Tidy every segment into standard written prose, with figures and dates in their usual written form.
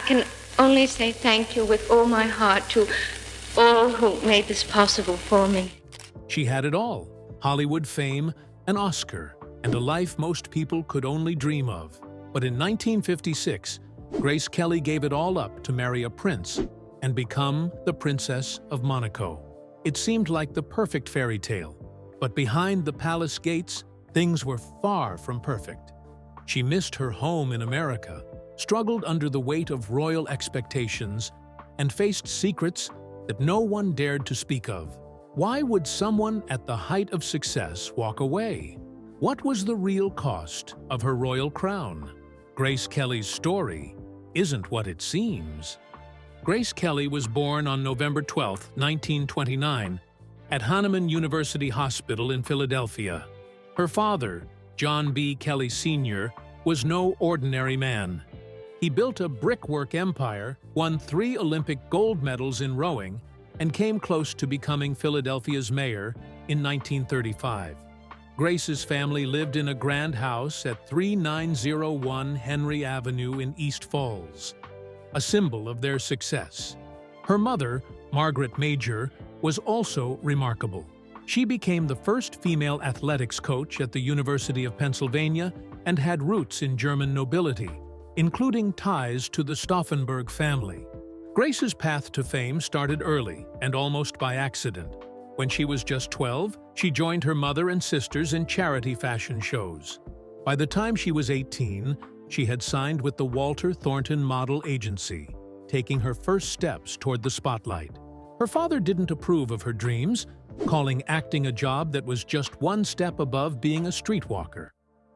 can only say thank you with all my heart to all who made this possible for me. She had it all: Hollywood fame, an Oscar, and a life most people could only dream of. But in 1956, Grace Kelly gave it all up to marry a prince and become the Princess of Monaco. It seemed like the perfect fairy tale, but behind the palace gates, things were far from perfect. She missed her home in America, struggled under the weight of royal expectations, and faced secrets that no one dared to speak of. Why would someone at the height of success walk away? What was the real cost of her royal crown? Grace Kelly's story isn't what it seems. Grace Kelly was born on November 12, 1929, at Hahnemann University Hospital in Philadelphia. Her father, John B. Kelly Sr., was no ordinary man. He built a brickwork empire, won 3 Olympic gold medals in rowing, and came close to becoming Philadelphia's mayor in 1935. Grace's family lived in a grand house at 3901 Henry Avenue in East Falls, a symbol of their success. Her mother, Margaret Major, was also remarkable. She became the first female athletics coach at the University of Pennsylvania and had roots in German nobility, including ties to the Stauffenberg family. Grace's path to fame started early and almost by accident. When she was just 12, she joined her mother and sisters in charity fashion shows. By the time she was 18, she had signed with the Walter Thornton Model Agency, taking her first steps toward the spotlight. Her father didn't approve of her dreams, calling acting a job that was just one step above being a streetwalker.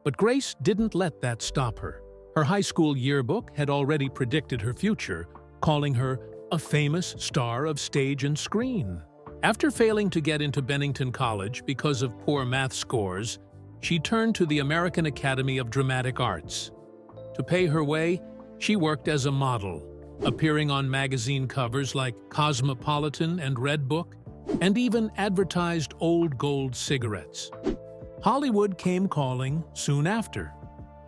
But Grace didn't let that stop her. Her high school yearbook had already predicted her future, calling her a famous star of stage and screen. After failing to get into Bennington College because of poor math scores, she turned to the American Academy of Dramatic Arts. To pay her way, she worked as a model, appearing on magazine covers like Cosmopolitan and Red Book, and even advertised Old Gold cigarettes. Hollywood came calling soon after.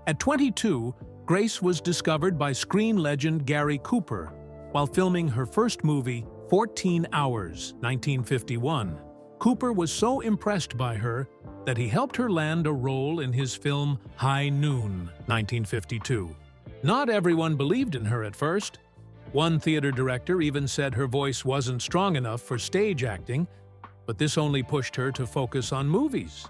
At 22, Grace was discovered by screen legend Gary Cooper while filming her first movie, 14 Hours, 1951. Cooper was so impressed by her that he helped her land a role in his film High Noon, 1952. Not everyone believed in her at first. One theater director even said her voice wasn't strong enough for stage acting, but this only pushed her to focus on movies.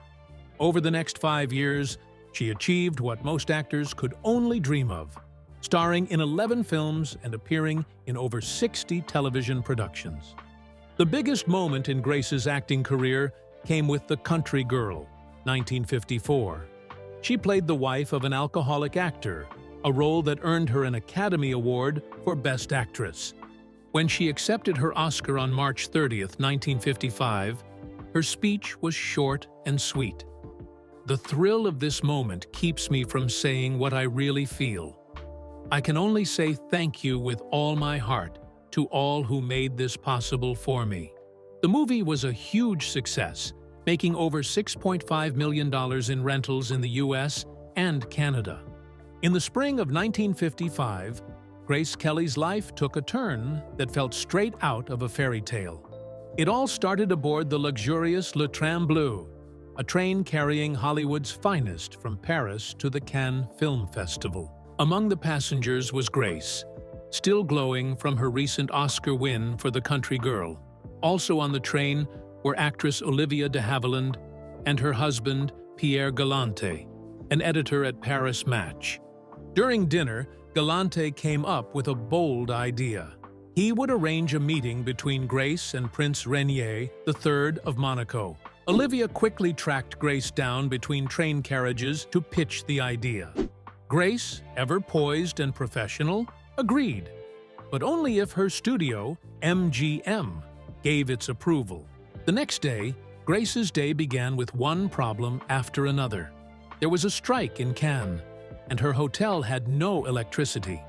Over the next 5 years, she achieved what most actors could only dream of, starring in 11 films and appearing in over 60 television productions. The biggest moment in Grace's acting career came with The Country Girl, 1954. She played the wife of an alcoholic actor, a role that earned her an Academy Award for Best Actress. When she accepted her Oscar on March 30, 1955, her speech was short and sweet. The thrill of this moment keeps me from saying what I really feel. I can only say thank you with all my heart to all who made this possible for me. The movie was a huge success, making over $6.5 million in rentals in the US and Canada. In the spring of 1955, Grace Kelly's life took a turn that felt straight out of a fairy tale. It all started aboard the luxurious Le Train Bleu, a train carrying Hollywood's finest from Paris to the Cannes Film Festival. Among the passengers was Grace, still glowing from her recent Oscar win for The Country Girl. Also on the train were actress Olivia de Havilland and her husband, Pierre Galante, an editor at Paris Match. During dinner, Galante came up with a bold idea. He would arrange a meeting between Grace and Prince Rainier III of Monaco. Olivia quickly tracked Grace down between train carriages to pitch the idea. Grace, ever poised and professional, agreed, but only if her studio, MGM, gave its approval. The next day, Grace's day began with one problem after another. There was a strike in Cannes, and her hotel had no electricity.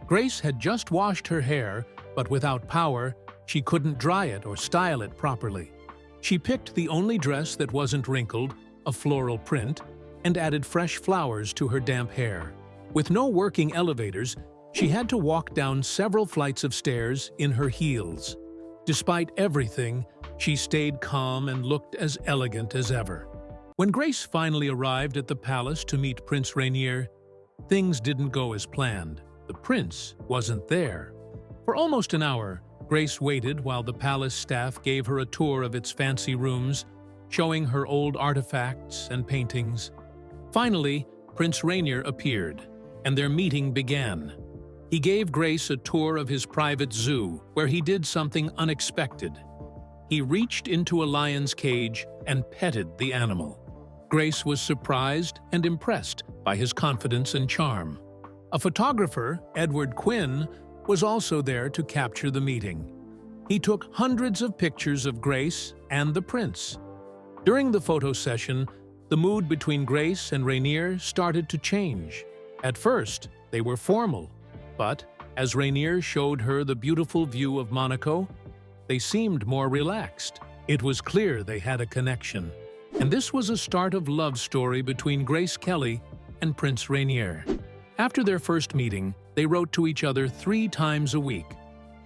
Grace had just washed her hair, but without power, she couldn't dry it or style it properly. She picked the only dress that wasn't wrinkled, a floral print, and added fresh flowers to her damp hair. With no working elevators, She had to walk down several flights of stairs in her heels. Despite everything, she stayed calm and looked as elegant as ever. When Grace finally arrived at the palace to meet Prince Rainier, things didn't go as planned. The prince wasn't there. For almost an hour, Grace waited while the palace staff gave her a tour of its fancy rooms, showing her old artifacts and paintings. Finally, Prince Rainier appeared, and their meeting began. He gave Grace a tour of his private zoo, where he did something unexpected. He reached into a lion's cage and petted the animal. Grace was surprised and impressed by his confidence and charm. A photographer, Edward Quinn, was also there to capture the meeting. He took hundreds of pictures of Grace and the prince. During the photo session, the mood between Grace and Rainier started to change. At first, they were formal, but as Rainier showed her the beautiful view of Monaco, they seemed more relaxed. It was clear they had a connection. And this was a start of love story between Grace Kelly and Prince Rainier. After their first meeting, they wrote to each other 3 times a week,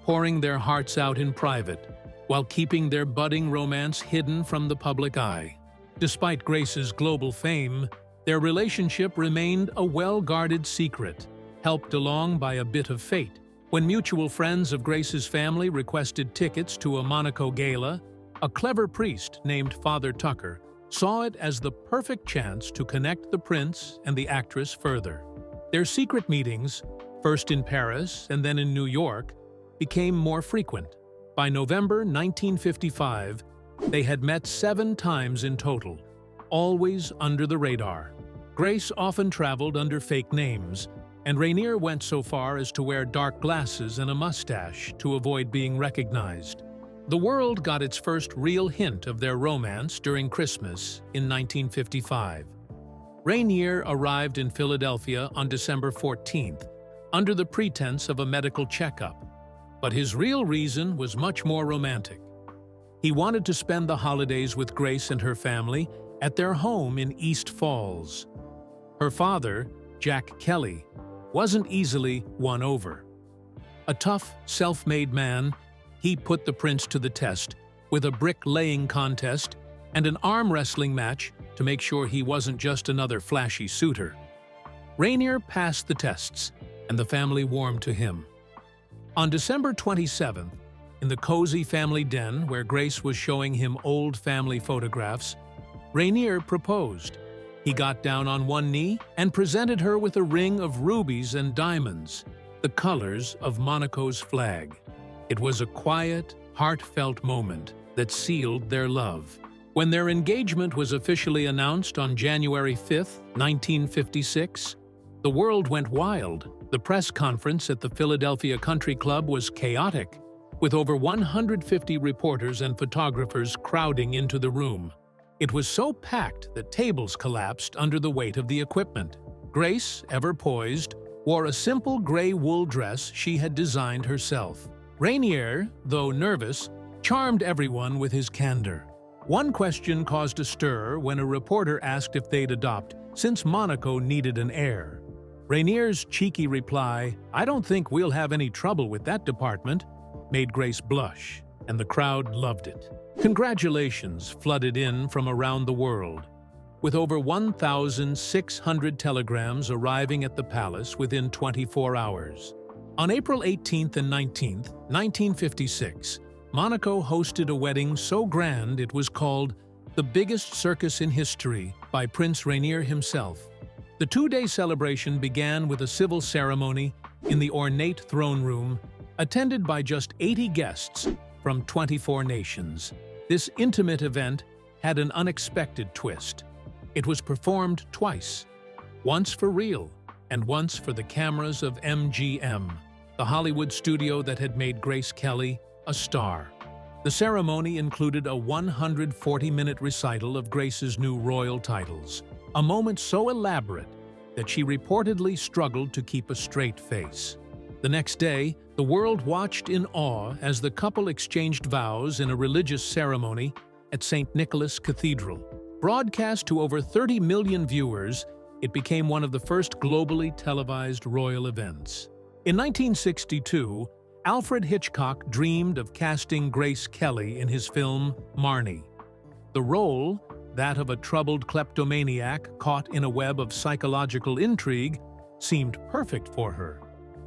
pouring their hearts out in private, while keeping their budding romance hidden from the public eye. Despite Grace's global fame, their relationship remained a well-guarded secret, helped along by a bit of fate. When mutual friends of Grace's family requested tickets to a Monaco gala, a clever priest named Father Tucker saw it as the perfect chance to connect the prince and the actress further. Their secret meetings, first in Paris and then in New York, became more frequent. By November 1955, they had met 7 times in total, always under the radar. Grace often traveled under fake names, and Rainier went so far as to wear dark glasses and a mustache to avoid being recognized. The world got its first real hint of their romance during Christmas in 1955. Rainier arrived in Philadelphia on December 14th, under the pretense of a medical checkup. But his real reason was much more romantic. He wanted to spend the holidays with Grace and her family at their home in East Falls. Her father, Jack Kelly, wasn't easily won over. A tough, self-made man, he put the prince to the test with a brick-laying contest and an arm wrestling match to make sure he wasn't just another flashy suitor. Rainier passed the tests, and the family warmed to him. On December 27th, in the cozy family den where Grace was showing him old family photographs, Rainier proposed. He got down on one knee and presented her with a ring of rubies and diamonds, the colors of Monaco's flag. It was a quiet, heartfelt moment that sealed their love. When their engagement was officially announced on January 5, 1956, the world went wild. The press conference at the Philadelphia Country Club was chaotic, with over 150 reporters and photographers crowding into the room. It was so packed that tables collapsed under the weight of the equipment. Grace, ever poised, wore a simple gray wool dress she had designed herself. Rainier, though nervous, charmed everyone with his candor. One question caused a stir when a reporter asked if they'd adopt, since Monaco needed an heir. Rainier's cheeky reply, "I don't think we'll have any trouble with that department," made Grace blush, and the crowd loved it. Congratulations flooded in from around the world, with over 1,600 telegrams arriving at the palace within 24 hours. On April 18th and 19th, 1956, Monaco hosted a wedding so grand it was called the biggest circus in history by Prince Rainier himself. The 2-day celebration began with a civil ceremony in the ornate throne room, attended by just 80 guests from 24 nations. This intimate event had an unexpected twist. It was performed twice, once for real and once for the cameras of MGM, the Hollywood studio that had made Grace Kelly a star. The ceremony included a 140-minute recital of Grace's new royal titles, a moment so elaborate that she reportedly struggled to keep a straight face. The next day, the world watched in awe as the couple exchanged vows in a religious ceremony at St. Nicholas Cathedral. Broadcast to over 30 million viewers, it became one of the first globally televised royal events. In 1962, Alfred Hitchcock dreamed of casting Grace Kelly in his film Marnie. The role, that of a troubled kleptomaniac caught in a web of psychological intrigue, seemed perfect for her.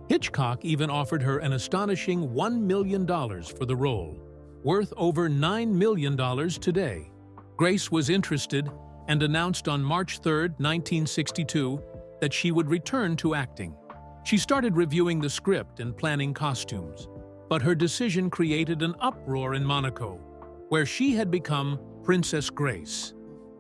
Hitchcock even offered her an astonishing $1 million for the role, worth over $9 million today. Grace was interested and announced on March 3, 1962, that she would return to acting. She started reviewing the script and planning costumes, but her decision created an uproar in Monaco, where she had become Princess Grace.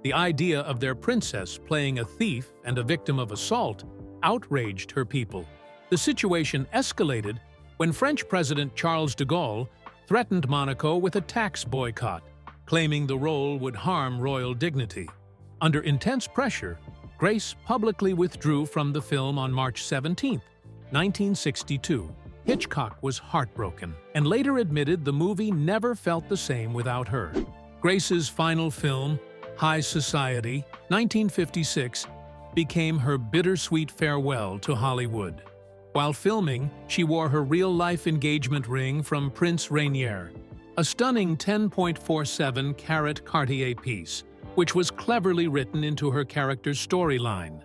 The idea of their princess playing a thief and a victim of assault outraged her people. The situation escalated when French President Charles de Gaulle threatened Monaco with a tax boycott, claiming the role would harm royal dignity. Under intense pressure, Grace publicly withdrew from the film on March 17, 1962. Hitchcock was heartbroken and later admitted the movie never felt the same without her. Grace's final film, High Society, 1956, became her bittersweet farewell to Hollywood. While filming, she wore her real-life engagement ring from Prince Rainier, a stunning 10.47-carat Cartier piece, which was cleverly written into her character's storyline.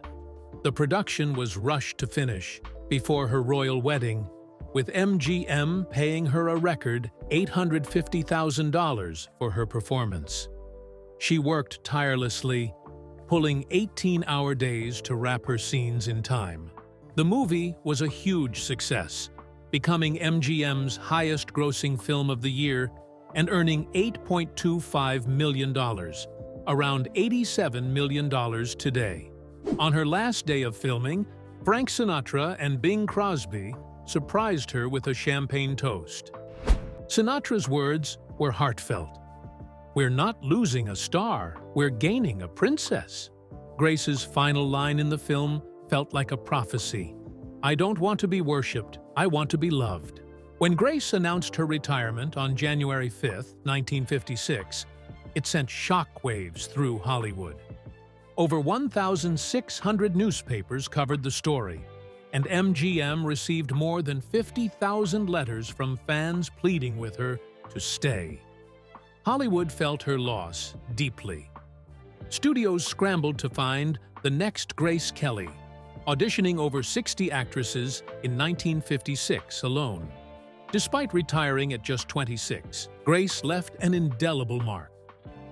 The production was rushed to finish before her royal wedding, with MGM paying her a record $850,000 for her performance. She worked tirelessly, pulling 18-hour days to wrap her scenes in time. The movie was a huge success, becoming MGM's highest-grossing film of the year and earning $8.25 million, around $87 million today. On her last day of filming, Frank Sinatra and Bing Crosby surprised her with a champagne toast. Sinatra's words were heartfelt. "We're not losing a star, we're gaining a princess." Grace's final line in the film felt like a prophecy. "I don't want to be worshipped, I want to be loved." When Grace announced her retirement on January 5, 1956, it sent shockwaves through Hollywood. Over 1,600 newspapers covered the story, and MGM received more than 50,000 letters from fans pleading with her to stay. Hollywood felt her loss deeply. Studios scrambled to find the next Grace Kelly, auditioning over 60 actresses in 1956 alone. Despite retiring at just 26, Grace left an indelible mark.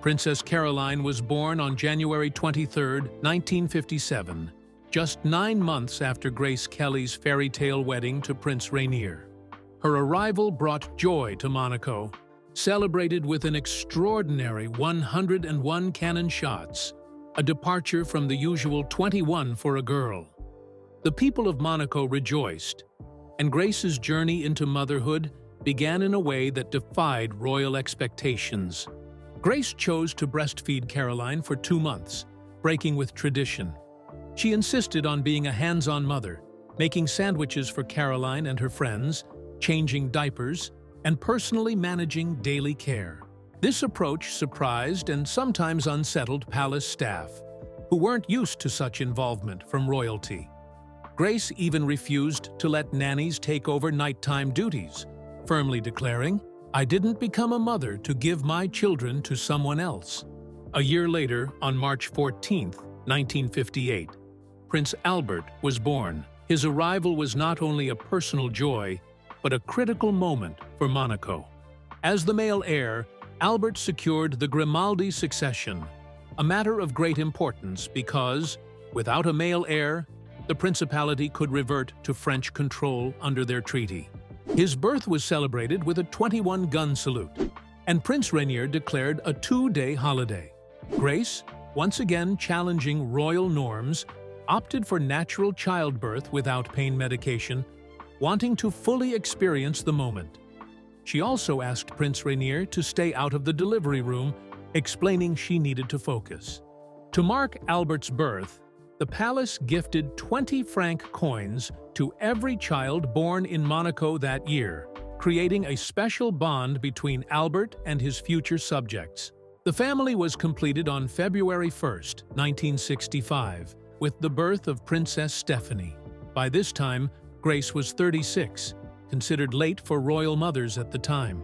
Princess Caroline was born on January 23, 1957, just 9 months after Grace Kelly's fairy tale wedding to Prince Rainier. Her arrival brought joy to Monaco, celebrated with an extraordinary 101 cannon shots, a departure from the usual 21 for a girl. The people of Monaco rejoiced, and Grace's journey into motherhood began in a way that defied royal expectations. Grace chose to breastfeed Caroline for 2 months, breaking with tradition. She insisted on being a hands-on mother, making sandwiches for Caroline and her friends, changing diapers, and personally managing daily care. This approach surprised and sometimes unsettled palace staff, who weren't used to such involvement from royalty. Grace even refused to let nannies take over nighttime duties, firmly declaring, "I didn't become a mother to give my children to someone else." A year later, on March 14, 1958, Prince Albert was born. His arrival was not only a personal joy, but a critical moment for Monaco. As the male heir, Albert secured the Grimaldi succession, a matter of great importance because, without a male heir, the principality could revert to French control under their treaty. His birth was celebrated with a 21-gun salute, and Prince Rainier declared a 2-day holiday. Grace, once again challenging royal norms, opted for natural childbirth without pain medication, wanting to fully experience the moment. She also asked Prince Rainier to stay out of the delivery room, explaining she needed to focus. To mark Albert's birth, the palace gifted 20 franc coins to every child born in Monaco that year, creating a special bond between Albert and his future subjects. The family was completed on February 1, 1965, with the birth of Princess Stephanie. By this time, Grace was 36, considered late for royal mothers at the time.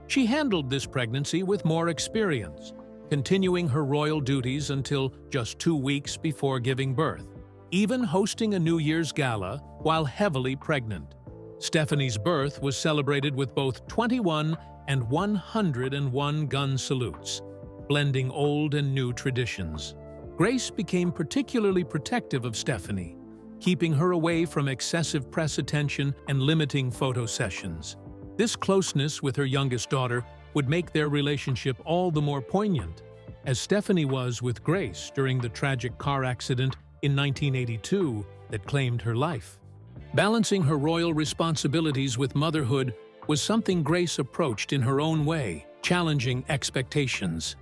She handled this pregnancy with more experience, continuing her royal duties until just 2 weeks before giving birth, even hosting a New Year's gala while heavily pregnant. Stephanie's birth was celebrated with both 21 and 101 gun salutes, blending old and new traditions. Grace became particularly protective of Stephanie, keeping her away from excessive press attention and limiting photo sessions. This closeness with her youngest daughter would make their relationship all the more poignant, as Stephanie was with Grace during the tragic car accident in 1982 that claimed her life. Balancing her royal responsibilities with motherhood was something Grace approached in her own way, challenging expectations.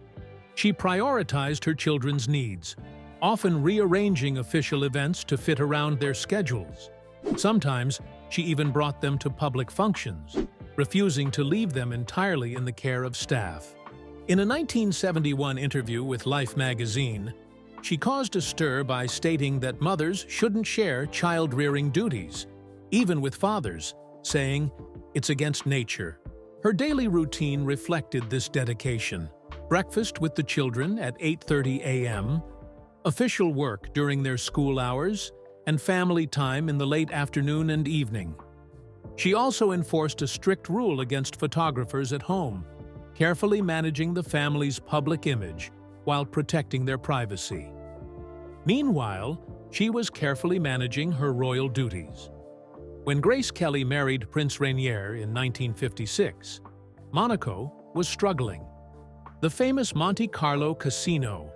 She prioritized her children's needs, often rearranging official events to fit around their schedules. Sometimes, she even brought them to public functions, refusing to leave them entirely in the care of staff. In a 1971 interview with Life magazine, she caused a stir by stating that mothers shouldn't share child-rearing duties, even with fathers, saying, "It's against nature." Her daily routine reflected this dedication: breakfast with the children at 8:30 a.m., official work during their school hours, and family time in the late afternoon and evening. She also enforced a strict rule against photographers at home, carefully managing the family's public image while protecting their privacy. Meanwhile, she was carefully managing her royal duties. When Grace Kelly married Prince Rainier in 1956, Monaco was struggling. The famous Monte Carlo casino,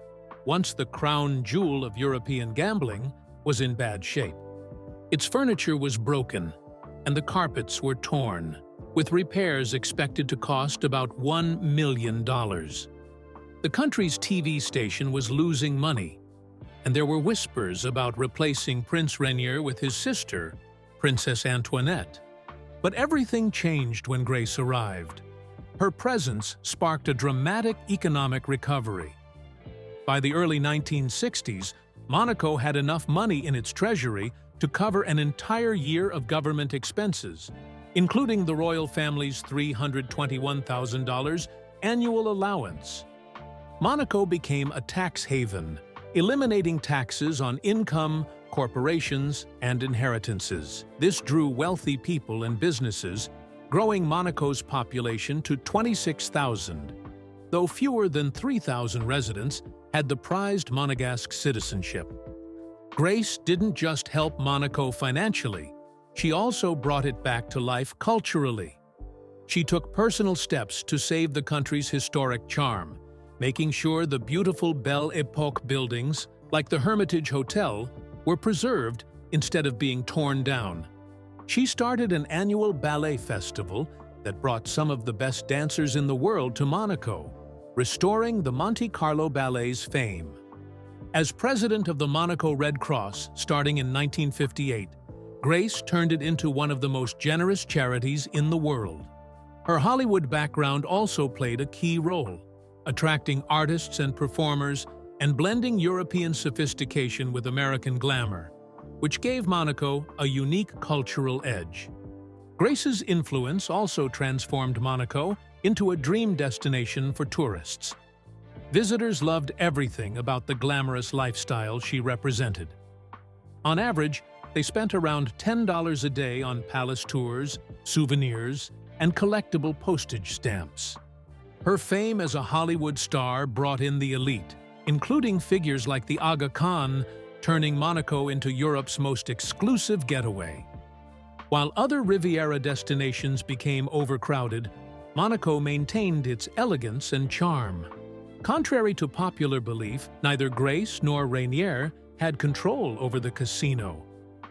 once the crown jewel of European gambling, was in bad shape. Its furniture was broken, and the carpets were torn, with repairs expected to cost about $1 million. The country's TV station was losing money, and there were whispers about replacing Prince Rainier with his sister, Princess Antoinette. But everything changed when Grace arrived. Her presence sparked a dramatic economic recovery. By the early 1960s, Monaco had enough money in its treasury to cover an entire year of government expenses, including the royal family's $321,000 annual allowance. Monaco became a tax haven, eliminating taxes on income, corporations, and inheritances. This drew wealthy people and businesses, growing Monaco's population to 26,000, though fewer than 3,000 residents had the prized Monegasque citizenship. Grace didn't just help Monaco financially, she also brought it back to life culturally. She took personal steps to save the country's historic charm, making sure the beautiful Belle Époque buildings, like the Hermitage Hotel, were preserved instead of being torn down. She started an annual ballet festival that brought some of the best dancers in the world to Monaco, restoring the Monte Carlo Ballet's fame. As president of the Monaco Red Cross starting in 1958, Grace turned it into one of the most generous charities in the world. Her Hollywood background also played a key role, attracting artists and performers and blending European sophistication with American glamour, which gave Monaco a unique cultural edge. Grace's influence also transformed Monaco into a dream destination for tourists. Visitors loved everything about the glamorous lifestyle she represented. On average, they spent around $10 a day on palace tours, souvenirs, and collectible postage stamps. Her fame as a Hollywood star brought in the elite, including figures like the Aga Khan, turning Monaco into Europe's most exclusive getaway. While other Riviera destinations became overcrowded, Monaco maintained its elegance and charm. Contrary to popular belief, neither Grace nor Rainier had control over the casino.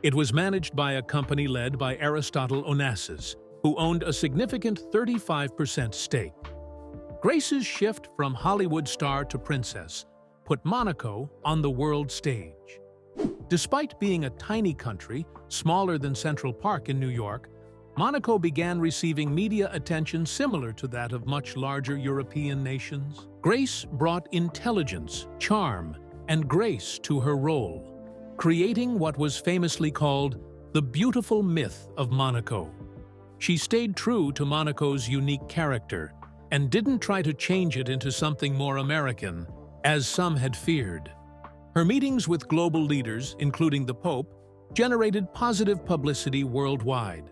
It was managed by a company led by Aristotle Onassis, who owned a significant 35% stake. Grace's shift from Hollywood star to princess put Monaco on the world stage. Despite being a tiny country, smaller than Central Park in New York, Monaco began receiving media attention similar to that of much larger European nations. Grace brought intelligence, charm, and grace to her role, creating what was famously called the beautiful myth of Monaco. She stayed true to Monaco's unique character and didn't try to change it into something more American, as some had feared. Her meetings with global leaders, including the Pope, generated positive publicity worldwide.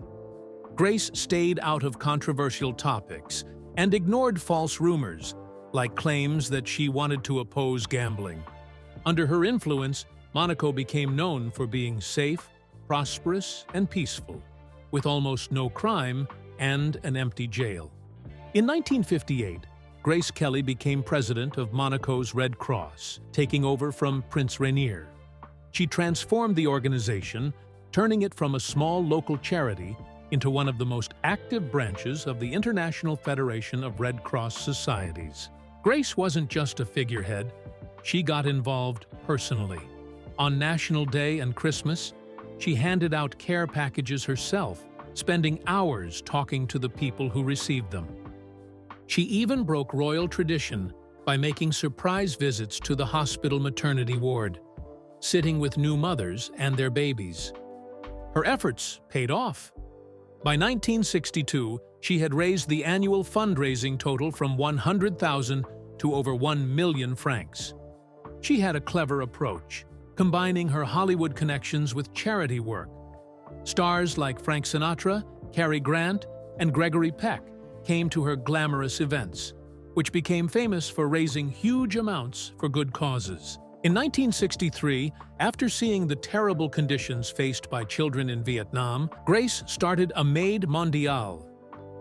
Grace stayed out of controversial topics and ignored false rumors, like claims that she wanted to oppose gambling. Under her influence, Monaco became known for being safe, prosperous, and peaceful, with almost no crime and an empty jail. In 1958, Grace Kelly became president of Monaco's Red Cross, taking over from Prince Rainier. She transformed the organization, turning it from a small local charity into one of the most active branches of the International Federation of Red Cross Societies. Grace wasn't just a figurehead, she got involved personally. On National Day and Christmas, she handed out care packages herself, spending hours talking to the people who received them. She even broke royal tradition by making surprise visits to the hospital maternity ward, sitting with new mothers and their babies. Her efforts paid off. By 1962, she had raised the annual fundraising total from 100,000 to over 1 million francs. She had a clever approach, combining her Hollywood connections with charity work. Stars like Frank Sinatra, Cary Grant, and Gregory Peck came to her glamorous events, which became famous for raising huge amounts for good causes. In 1963, after seeing the terrible conditions faced by children in Vietnam, Grace started Aide Mondiale.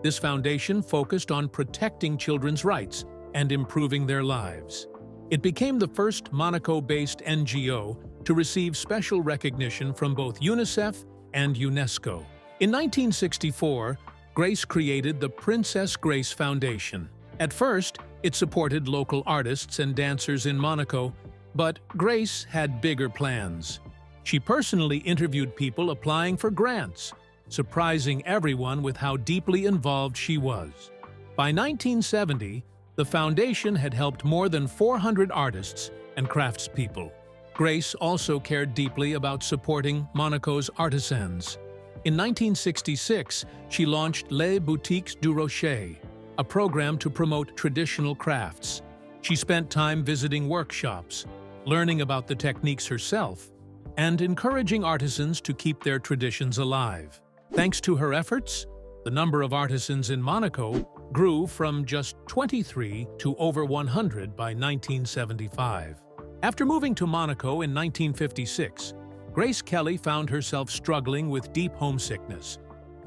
This foundation focused on protecting children's rights and improving their lives. It became the first Monaco-based NGO to receive special recognition from both UNICEF and UNESCO. In 1964, Grace created the Princess Grace Foundation. At first, it supported local artists and dancers in Monaco, but Grace had bigger plans. She personally interviewed people applying for grants, surprising everyone with how deeply involved she was. By 1970, the foundation had helped more than 400 artists and craftspeople. Grace also cared deeply about supporting Monaco's artisans. In 1966, she launched Les Boutiques du Rocher, a program to promote traditional crafts. She spent time visiting workshops, learning about the techniques herself, and encouraging artisans to keep their traditions alive. Thanks to her efforts, the number of artisans in Monaco grew from just 23 to over 100 by 1975. After moving to Monaco in 1956, Grace Kelly found herself struggling with deep homesickness,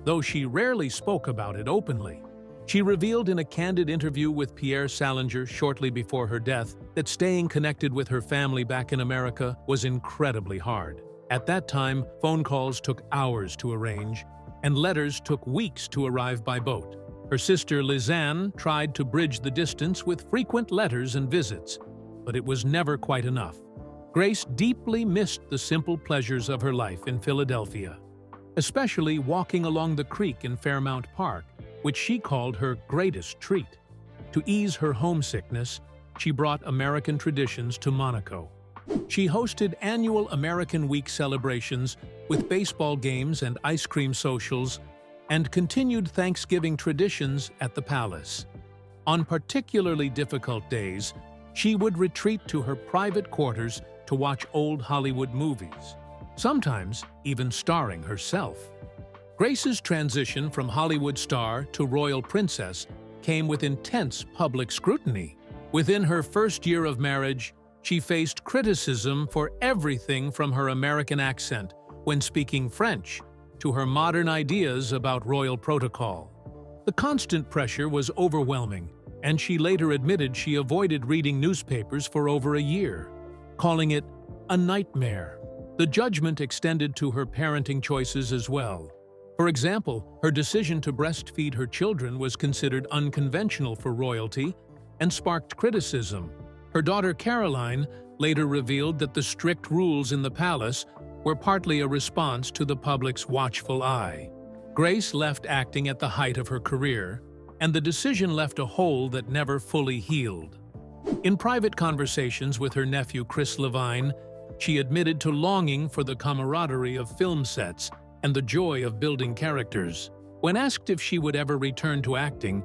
though she rarely spoke about it openly. She revealed in a candid interview with Pierre Salinger shortly before her death that staying connected with her family back in America was incredibly hard. At that time, phone calls took hours to arrange, and letters took weeks to arrive by boat. Her sister Lizanne tried to bridge the distance with frequent letters and visits, but it was never quite enough. Grace deeply missed the simple pleasures of her life in Philadelphia, especially walking along the creek in Fairmount Park, which she called her greatest treat. To ease her homesickness, she brought American traditions to Monaco. She hosted annual American Week celebrations with baseball games and ice cream socials, and continued Thanksgiving traditions at the palace. On particularly difficult days, she would retreat to her private quarters to watch old Hollywood movies, sometimes even starring herself. Grace's transition from Hollywood star to royal princess came with intense public scrutiny. Within her first year of marriage, she faced criticism for everything from her American accent when speaking French to her modern ideas about royal protocol. The constant pressure was overwhelming, and she later admitted she avoided reading newspapers for over a year, calling it a nightmare. The judgment extended to her parenting choices as well. For example, her decision to breastfeed her children was considered unconventional for royalty and sparked criticism. Her daughter Caroline later revealed that the strict rules in the palace were partly a response to the public's watchful eye. Grace left acting at the height of her career, and the decision left a hole that never fully healed. In private conversations with her nephew Chris Levine, she admitted to longing for the camaraderie of film sets and the joy of building characters. When asked if she would ever return to acting,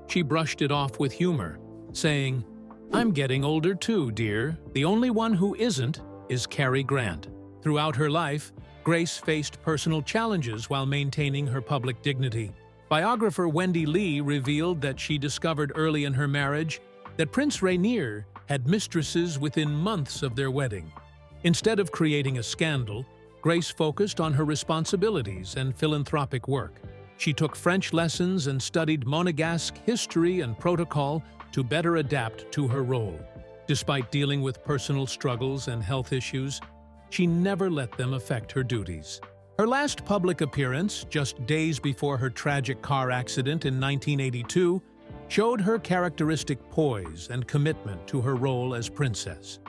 she brushed it off with humor, saying, "I'm getting older too, dear. The only one who isn't is Cary Grant." Throughout her life, Grace faced personal challenges while maintaining her public dignity. Biographer Wendy Lee revealed that she discovered early in her marriage that Prince Rainier had mistresses within months of their wedding. Instead of creating a scandal, Grace focused on her responsibilities and philanthropic work. She took French lessons and studied Monegasque history and protocol to better adapt to her role. Despite dealing with personal struggles and health issues, she never let them affect her duties. Her last public appearance, just days before her tragic car accident in 1982, showed her characteristic poise and commitment to her role as princess.